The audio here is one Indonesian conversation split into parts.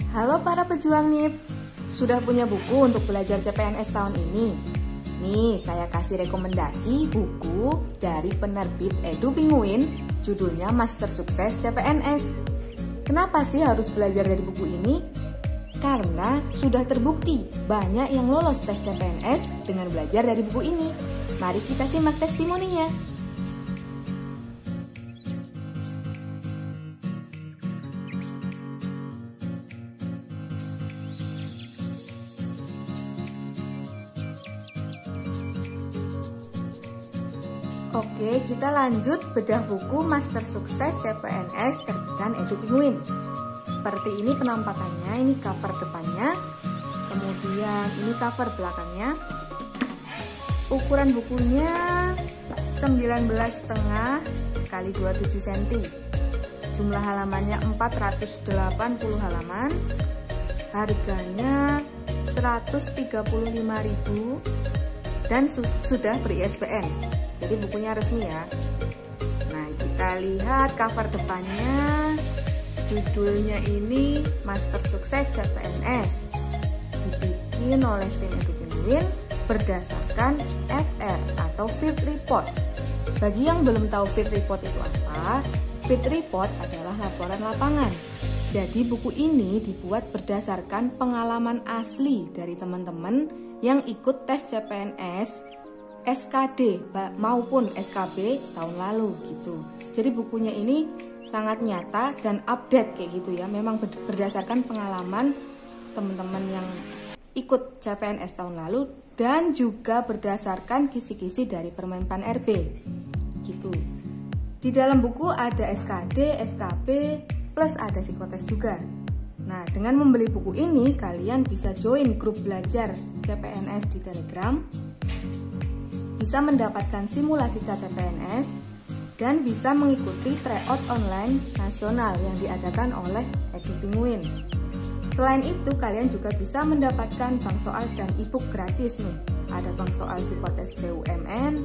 Halo para pejuang NIP, sudah punya buku untuk belajar CPNS tahun ini? Nih, saya kasih rekomendasi buku dari penerbit Edu Pinguin, judulnya Master Sukses CPNS. Kenapa sih harus belajar dari buku ini? Karena sudah terbukti banyak yang lolos tes CPNS dengan belajar dari buku ini. Mari kita simak testimoninya. Oke, kita lanjut bedah buku Master Sukses CPNS terbitan Edu Pinguin. Seperti ini penampakannya, ini cover depannya, kemudian ini cover belakangnya. Ukuran bukunya 19,5 kali 27 cm. Jumlah halamannya 480 halaman. Harganya 135.000 dan sudah ber-ISBN. Jadi bukunya resmi ya. Nah, kita lihat cover depannya. Judulnya ini Master Sukses CPNS. Dibikin oleh tim Edu Pinguin berdasarkan FR atau Field Report. Bagi yang belum tahu Field Report itu apa, Field Report adalah laporan lapangan. Jadi buku ini dibuat berdasarkan pengalaman asli dari teman-teman yang ikut tes CPNS SKD maupun SKB tahun lalu gitu. Jadi bukunya ini sangat nyata dan update kayak gitu ya. Memang berdasarkan pengalaman teman-teman yang ikut CPNS tahun lalu dan juga berdasarkan kisi-kisi dari Permenpan RB gitu. Di dalam buku ada SKD, SKB, plus ada psikotes juga. Nah, dengan membeli buku ini kalian bisa join grup belajar CPNS di Telegram, bisa mendapatkan simulasi CPNS, dan bisa mengikuti tryout online nasional yang diadakan oleh Edu Pinguin. Selain itu, kalian juga bisa mendapatkan bank soal dan e-book gratis nih. Ada bank soal psikotes BUMN,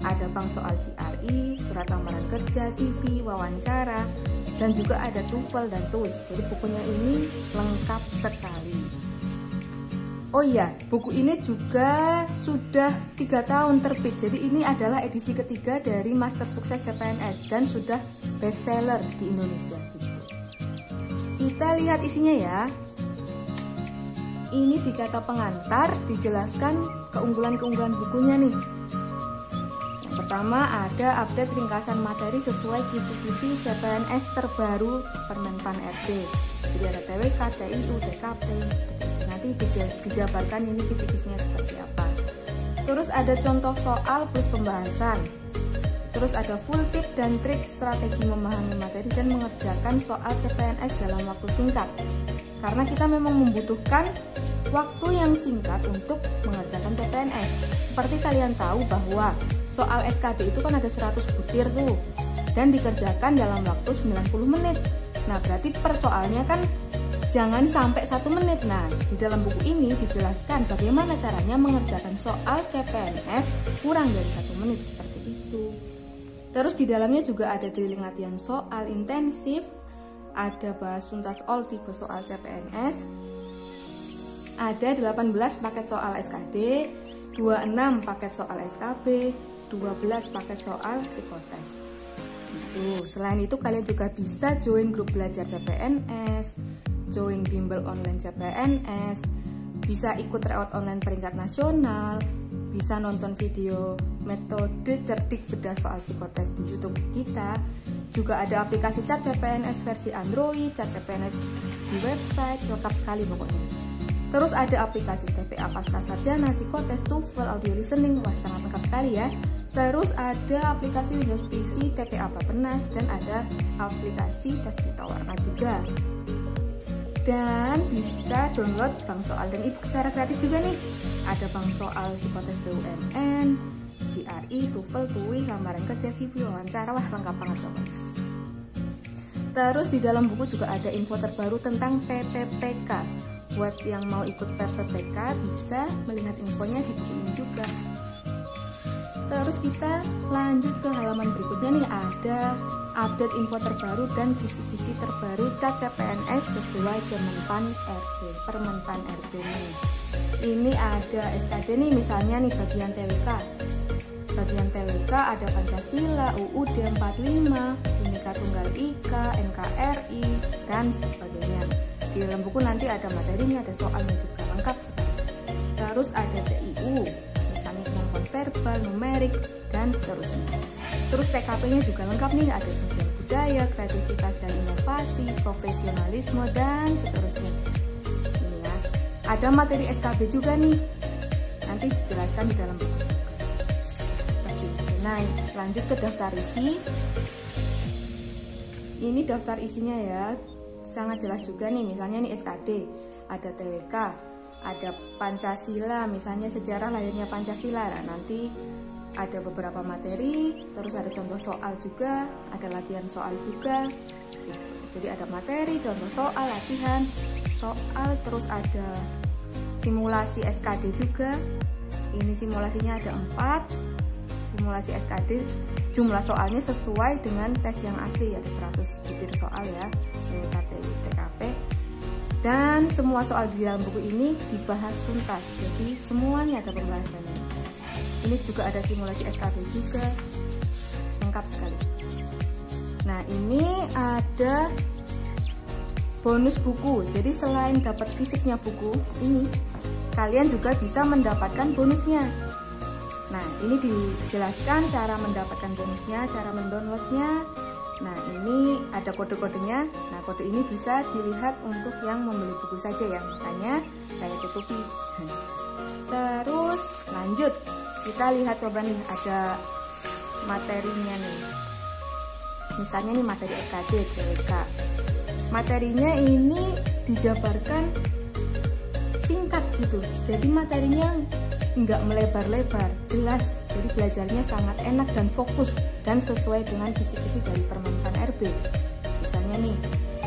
ada bank soal GRE, surat lamaran kerja, CV, wawancara, dan juga ada TOEFL dan TOEIC. Jadi bukunya ini lengkap sekali. Oh iya, buku ini juga sudah 3 tahun terbit. Jadi ini adalah edisi ketiga dari Master Sukses CPNS dan sudah bestseller di Indonesia gitu. Kita lihat isinya ya. Ini di kata pengantar dijelaskan keunggulan-keunggulan bukunya nih. Yang pertama ada update ringkasan materi sesuai kisi-kisi CPNS terbaru Permenpan RB. Jadi ada TWK, TIU, DKP. Nanti dijabarkan ini kisi-kisinya seperti apa. Terus ada contoh soal plus pembahasan. Terus ada full tip dan trik strategi memahami materi dan mengerjakan soal CPNS dalam waktu singkat. Karena kita memang membutuhkan waktu yang singkat untuk mengerjakan CPNS. Seperti kalian tahu bahwa soal SKD itu kan ada 100 butir tuh dan dikerjakan dalam waktu 90 menit. Nah, berarti per soalnya kan jangan sampai 1 menit. Nah, di dalam buku ini dijelaskan bagaimana caranya mengerjakan soal CPNS kurang dari 1 menit seperti itu. Terus di dalamnya juga ada drilling latihan soal intensif, ada bahas tuntas all tipe soal CPNS, ada 18 paket soal SKD, 26 paket soal SKB, 12 paket soal psikotes. Selain itu kalian juga bisa join grup belajar CPNS, join bimbel online CPNS, bisa ikut tryout online peringkat nasional, bisa nonton video metode cerdik bedah soal psikotes di YouTube kita. Juga ada aplikasi Chat CPNS versi Android, Chat CPNS di website, lengkap sekali pokoknya. Terus ada aplikasi TPA Pasca Sarjana, psikotes, TOEFL, audio listening, wah sangat lengkap sekali ya. Terus ada aplikasi Windows PC, TPA Bappenas, dan ada aplikasi tes pita warna juga. Dan bisa download bank soal dan e-book secara gratis juga nih. Ada bank soal psikotes BUMN, GRE, TOEFL, TOEIC, lamaran kerja, CV, wawancara, wah lengkap banget pokoknya. Terus di dalam buku juga ada info terbaru tentang PPPK. Buat yang mau ikut PPPK bisa melihat infonya di buku ini juga. Terus kita lanjut ke halaman berikutnya nih, ada update info terbaru dan kisi-kisi terbaru CPNS sesuai Kemenpan RB, Permenpan RB nih. Ini ada SKD nih, misalnya nih bagian TWK. Bagian TWK ada Pancasila, UUD 45, Bhinneka Tunggal Ika, NKRI, dan sebagainya. Di dalam buku nanti ada materinya, ada soalnya juga, lengkap sekali. Terus ada TIU, misalnya kemampuan verbal, numerik, dan seterusnya. Terus TKP-nya juga lengkap nih, ada sosial budaya, kreativitas dan inovasi, profesionalisme, dan seterusnya. Ini ya. Ada materi SKB juga nih, nanti dijelaskan di dalam buku. Seperti itu. Nah, lanjut ke daftar isi. Ini daftar isinya ya, sangat jelas juga nih, misalnya nih SKD, ada TWK, ada Pancasila, misalnya sejarah lahirnya Pancasila. Nah, nanti ada beberapa materi, terus ada contoh soal juga, ada latihan soal juga. Jadi ada materi, contoh soal, latihan soal, terus ada simulasi SKD juga. Ini simulasinya ada 4, simulasi SKD. Jumlah soalnya sesuai dengan tes yang asli, ada 100 butir soal ya, KTI, TKP. Dan semua soal di dalam buku ini dibahas tuntas, jadi semuanya ada pembahasannya. Ini juga ada simulasi SKB juga, lengkap sekali. Nah, ini ada bonus buku, jadi selain dapat fisiknya buku ini, kalian juga bisa mendapatkan bonusnya. Nah, ini dijelaskan cara mendapatkan bonusnya, cara mendownloadnya. Nah, ini ada kode-kodenya. Nah, kode ini bisa dilihat untuk yang membeli buku saja ya, makanya saya tutupi. Terus lanjut, kita lihat coba nih, ada materinya nih. Misalnya nih materi SKD, TWK. Materinya ini dijabarkan singkat gitu, jadi materinya nggak melebar-lebar, jelas. Jadi belajarnya sangat enak dan fokus dan sesuai dengan kisi-kisi dari Permenpan RB. Misalnya nih,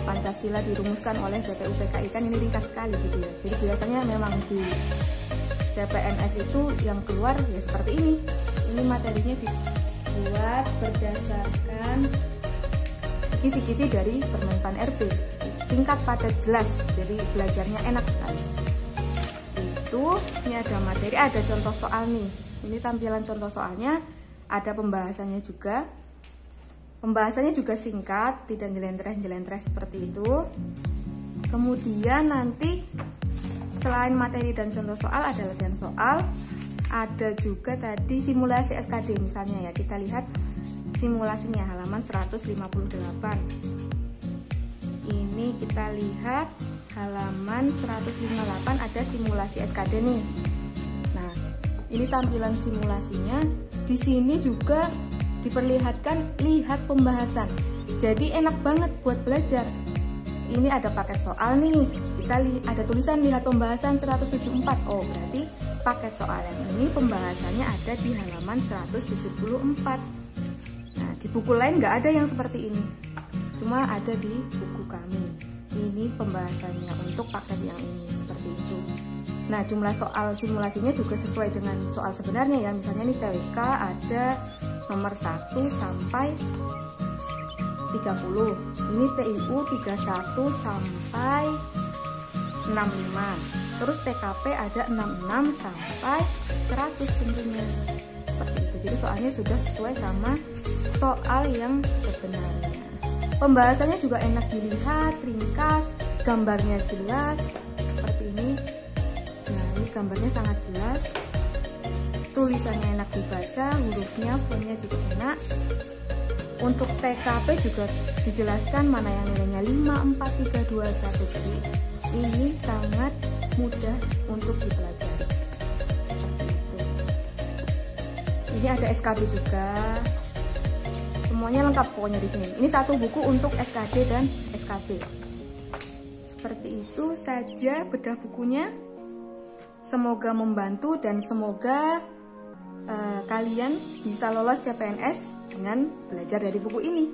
Pancasila dirumuskan oleh BPUPKI, kan ini ringkas sekali gitu ya. Jadi biasanya memang di CPNS itu yang keluar ya seperti ini. Ini materinya dibuat berdasarkan kisi-kisi dari Permenpan RB. Singkat, padat, jelas. Jadi belajarnya enak sekali. Ini ada materi, ada contoh soal nih. Ini tampilan contoh soalnya, ada pembahasannya juga. Pembahasannya juga singkat, tidak jelentreh-jelentreh seperti itu. Kemudian nanti selain materi dan contoh soal, ada latihan soal, ada juga tadi simulasi SKD misalnya ya. Kita lihat simulasinya halaman 158. Ini kita lihat halaman 158 ada simulasi SKD nih. Nah, ini tampilan simulasinya. Di sini juga diperlihatkan lihat pembahasan. Jadi enak banget buat belajar. Ini ada paket soal nih. Kita ada tulisan lihat pembahasan 174. Oh, berarti paket soal yang ini pembahasannya ada di halaman 174. Nah, di buku lain nggak ada yang seperti ini. Cuma ada di buku kami. Ini pembahasannya untuk paket yang ini, seperti itu. Nah, jumlah soal simulasinya juga sesuai dengan soal sebenarnya ya. Misalnya nih TWK ada nomor 1 sampai 30. Ini TIU 31 sampai 65. Terus TKP ada 66 sampai 100 tentunya. Seperti itu. Jadi soalnya sudah sesuai sama soal yang sebenarnya. Pembahasannya juga enak dilihat, ringkas, gambarnya jelas, seperti ini. Nah, ini gambarnya sangat jelas, tulisannya enak dibaca, hurufnya, fontnya juga enak. Untuk TKP juga dijelaskan mana yang nilainya 5, 4, 3, 2, 1. Jadi ini sangat mudah untuk dipelajari. Seperti itu. Ini ada SKB juga. Semuanya lengkap pokoknya di sini. Ini satu buku untuk SKD dan SKB. Seperti itu saja bedah bukunya. Semoga membantu dan semoga kalian bisa lolos CPNS dengan belajar dari buku ini.